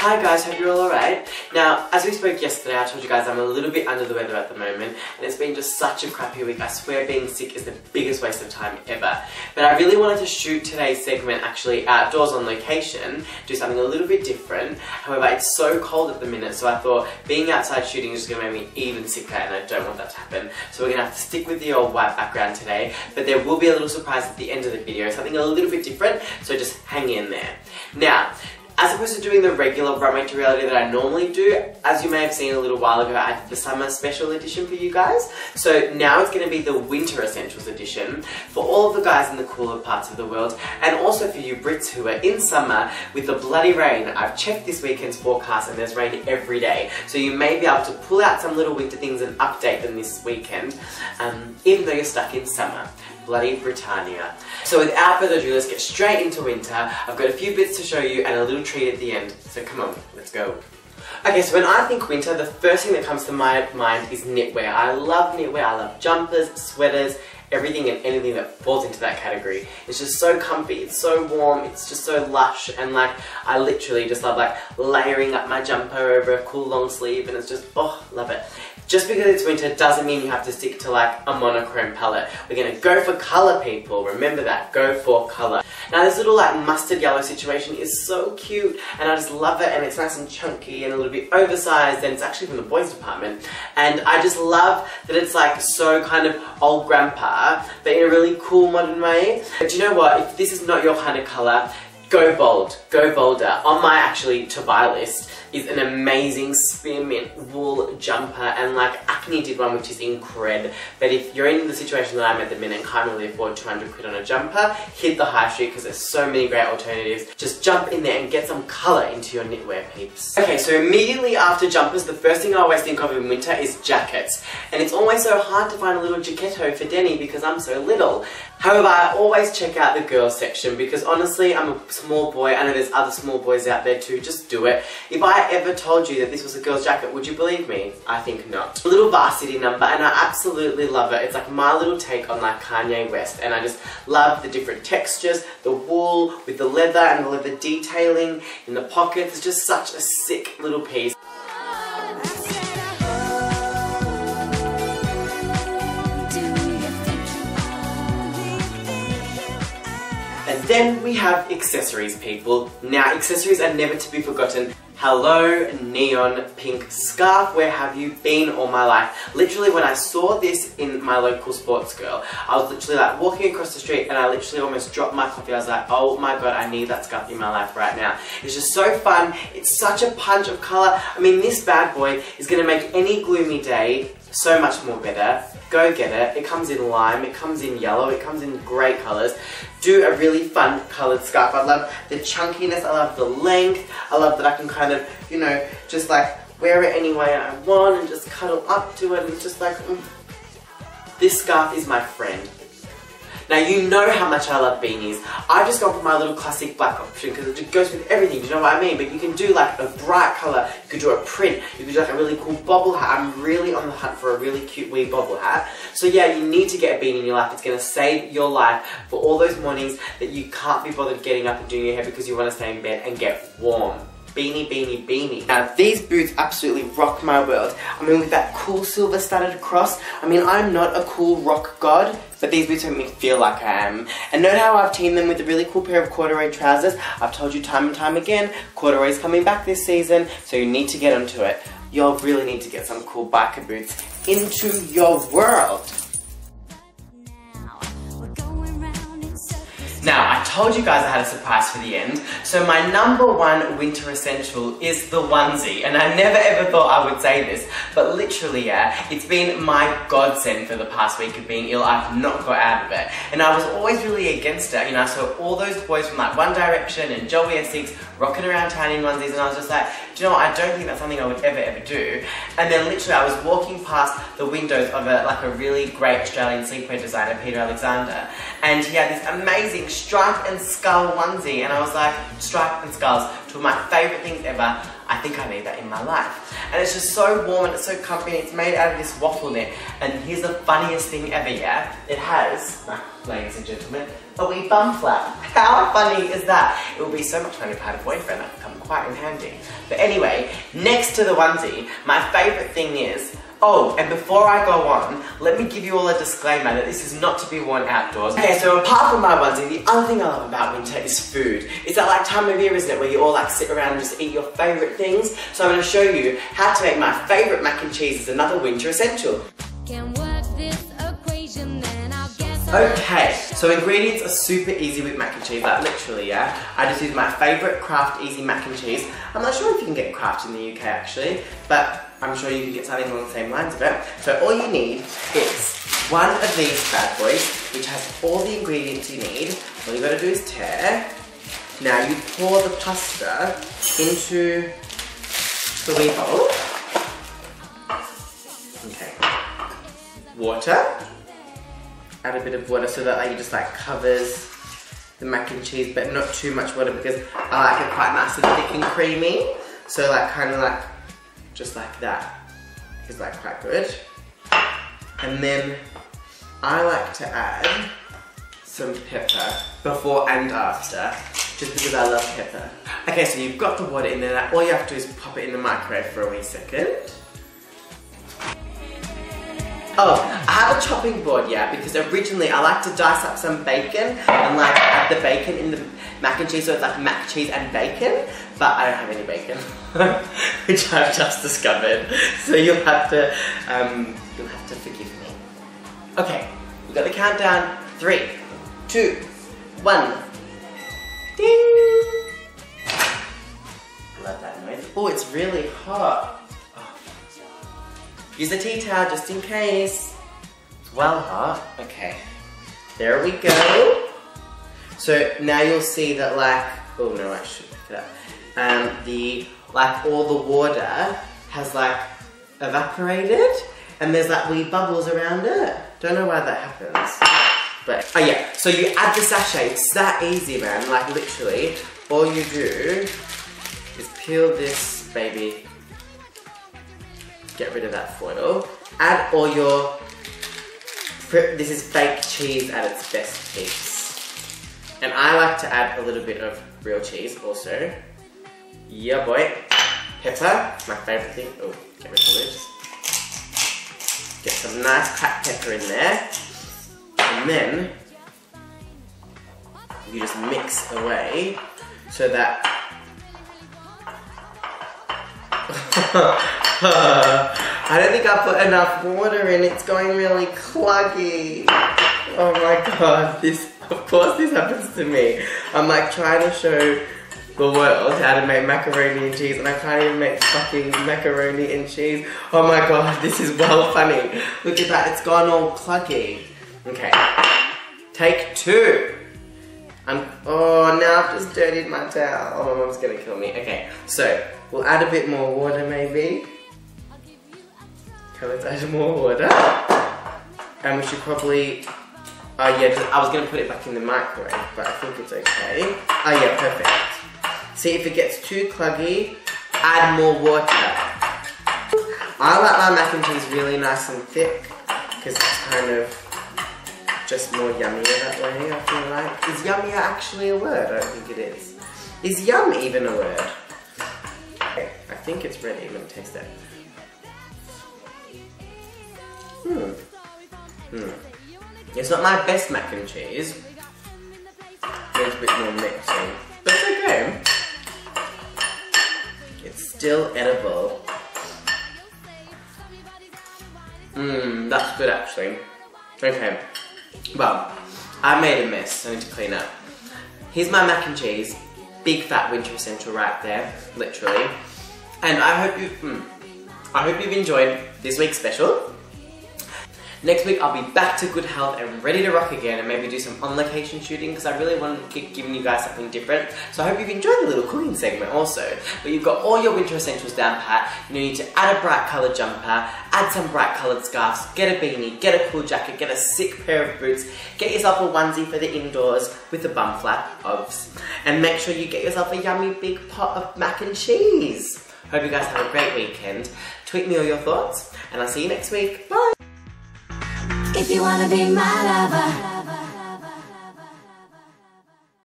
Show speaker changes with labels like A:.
A: Hi guys, hope you're all alright. Now, as we spoke yesterday, I told you guys I'm a little bit under the weather at the moment, and it's been just such a crappy week. I swear being sick is the biggest waste of time ever. But I really wanted to shoot today's segment actually outdoors on location, do something a little bit different. However, it's so cold at the minute, so I thought being outside shooting is just going to make me even sicker, and I don't want that to happen. So we're going to have to stick with the old white background today, but there will be a little surprise at the end of the video, something a little bit different, so just hang in there. Now, as opposed to doing the regular Runway to Reality that I normally do, as you may have seen a little while ago, I did the summer special edition for you guys. So now it's going to be the winter essentials edition for all of the guys in the cooler parts of the world, and also for you Brits who are in summer with the bloody rain. I've checked this weekend's forecast and there's rain every day. So you may be able to pull out some little winter things and update them this weekend, even though you're stuck in summer. Bloody Britannia. So without further ado, let's get straight into winter. I've got a few bits to show you and a little treat at the end, so come on, let's go. Okay, so when I think winter, the first thing that comes to my mind is knitwear. I love knitwear, I love jumpers, sweaters, everything and anything that falls into that category. It's just so comfy, it's so warm, it's just so lush, and like, I literally just love like layering up my jumper over a cool long sleeve, and it's just, oh, love it. Just because it's winter doesn't mean you have to stick to like a monochrome palette. We're gonna go for colour, people. Remember that, go for colour. Now this little like mustard yellow situation is so cute, and I just love it, and it's nice and chunky and a little bit oversized, and it's actually from the boys department. And I just love that it's like so kind of old grandpa, but in a really cool modern way. But you know what, if this is not your kind of colour, go bold, go bolder. On my actually to buy list is an amazing spearmint wool jumper, and like Acne did one which is incredible. But if you're in the situation that I'm at the minute and can't really afford 200 quid on a jumper, hit the high street because there's so many great alternatives. Just jump in there and get some colour into your knitwear, peeps. Okay, so immediately after jumpers, the first thing I always think of in winter is jackets. And it's always so hard to find a little jacketto for DENI because I'm so little. However, I always check out the girls section because honestly, I'm a small boy. I know there's other small boys out there too, just do it. If I ever told you that this was a girl's jacket, would you believe me? I think not. A little varsity number, and I absolutely love it. It's like my little take on like Kanye West, and I just love the different textures, the wool with the leather and the leather detailing in the pockets. It's just such a sick little piece. And then we have accessories, people. Now, accessories are never to be forgotten. Hello, neon pink scarf, where have you been all my life? Literally, when I saw this in my local sports girl, I was literally like walking across the street and I literally almost dropped my coffee. I was like, oh my god, I need that scarf in my life right now. It's just so fun. It's such a punch of colour. I mean, this bad boy is going to make any gloomy day so much more better. Go get it. It comes in lime, it comes in yellow, it comes in great colours. Do a really fun coloured scarf. I love the chunkiness, I love the length, I love that I can kind of, you know, just like wear it any way I want and just cuddle up to it, and it's just like, This scarf is my friend. Now you know how much I love beanies. I've just gone for my little classic black option because it just goes with everything, do you know what I mean? But you can do like a bright colour, you could do a print, you could do like a really cool bobble hat. I'm really on the hunt for a really cute wee bobble hat. So yeah, you need to get a beanie in your life. It's going to save your life for all those mornings that you can't be bothered getting up and doing your hair because you want to stay in bed and get warm. Beanie, beanie, beanie. Now these boots absolutely rock my world. I mean, with that cool silver studded cross, I mean, I'm not a cool rock god, but these boots make me feel like I am. And note how I've teamed them with a really cool pair of corduroy trousers. I've told you time and time again, corduroy's coming back this season, so you need to get onto it. You'll really need to get some cool biker boots into your world. Now, I told you guys I had a surprise for the end, so my #1 winter essential is the onesie, and I never ever thought I would say this, but literally, yeah, it's been my godsend for the past week of being ill. I've not got out of it, and I was always really against it. You know, I saw all those boys from like One Direction and Joey Essex rocking around town in onesies, and I was just like, do you know what, I don't think that's something I would ever do. And then literally I was walking past the windows of a really great Australian sleepwear designer, Peter Alexander, and he had this amazing stripe and skull onesie, and I was like, stripe and skulls, two of my favourite things ever. I think I need that in my life. And it's just so warm and it's so comfy, and it's made out of this waffle knit. And here's the funniest thing ever, yeah? It has, ladies and gentlemen, a wee bum flap. How funny is that? It would be so much fun if I had a boyfriend. That would come quite in handy. But anyway, next to the onesie, my favourite thing is, oh, and before I go on, let me give you all a disclaimer that this is not to be worn outdoors. Okay, so apart from my onesie, the other thing I love about winter is food. It's that like time of year, isn't it, where you all like sit around and just eat your favourite things. So I'm going to show you how to make my favourite mac and cheese as another winter essential. Okay, so ingredients are super easy with mac and cheese, like literally, yeah. I just use my favourite Kraft Easy mac and cheese. I'm not sure if you can get Kraft in the UK actually, but I'm sure you can get something along the same lines of it. So all you need is one of these bad boys, which has all the ingredients you need. All you gotta do is tear. Now you pour the pasta into the wee bowl. Okay. Water. Add a bit of water so that like, it just like covers the mac and cheese, but not too much water because I like it quite nice and thick and creamy. So like kind of like just like that is like quite good. And then I like to add some pepper before and after, just because I love pepper. Okay, so you've got the water in there. All you have to do is pop it in the microwave for a wee second. Oh, I have a chopping board, yeah, because originally I like to dice up some bacon and like add the bacon in the mac and cheese, so it's like mac, cheese and bacon, but I don't have any bacon, which I've just discovered, so you'll have to forgive me. Okay, we've got the countdown, 3, 2, 1, ding! Love that noise. Oh, it's really hot. Use a tea towel just in case. It's well hot. Okay. There we go. So now you'll see that like, oh no, I should pick it up. Like all the water has like evaporated and there's like wee bubbles around it. Don't know why that happens. But, oh yeah, so you add the sachet. It's that easy, man. Like literally, all you do is peel this baby. Get rid of that foil. Add all your, this is fake cheese at its best piece. And I like to add a little bit of real cheese also. Yeah boy. Pepper, my favourite thing. Oh, get rid of the lids. Get some nice cracked pepper in there. And then, you just mix away so that I don't think I put enough water in, it's going really cluggy. Oh my god, of course this happens to me. I'm like trying to show the world how to make macaroni and cheese and I can't even make fucking macaroni and cheese. Oh my god, this is well funny. Look at that, it's gone all cluggy. Okay, take 2. Oh, now I've just dirtied my towel. Oh, my mom's gonna kill me. Okay, so we'll add a bit more water maybe. Okay, let's add more water. And we should probably, oh yeah, I was gonna put it back in the microwave, but I think it's okay. Oh yeah, perfect. See, if it gets too cluggy, add more water. I like my mac and cheese really nice and thick, because it's kind of just more yummier that way, I feel like. Is yummier actually a word? I don't think it is. Is yum even a word? Okay, I think it's ready. Let me taste it. It's not my best mac and cheese. Needs a bit more mixing. But it's okay. It's still edible. That's good actually. Okay. Well, I made a mess, I need to clean up. Here's my mac and cheese, big fat winter essential right there, literally. And I hope you've enjoyed this week's special. Next week I'll be back to good health and ready to rock again and maybe do some on-location shooting because I really wanted to keep giving you guys something different. So I hope you've enjoyed the little cooking segment also. But you've got all your winter essentials down pat. You need to add a bright coloured jumper, add some bright coloured scarves, get a beanie, get a cool jacket, get a sick pair of boots, get yourself a onesie for the indoors with a bum flap, obvs. And make sure you get yourself a yummy big pot of mac and cheese. Hope you guys have a great weekend. Tweet me all your thoughts and I'll see you next week. Bye!
B: If you wanna be my lover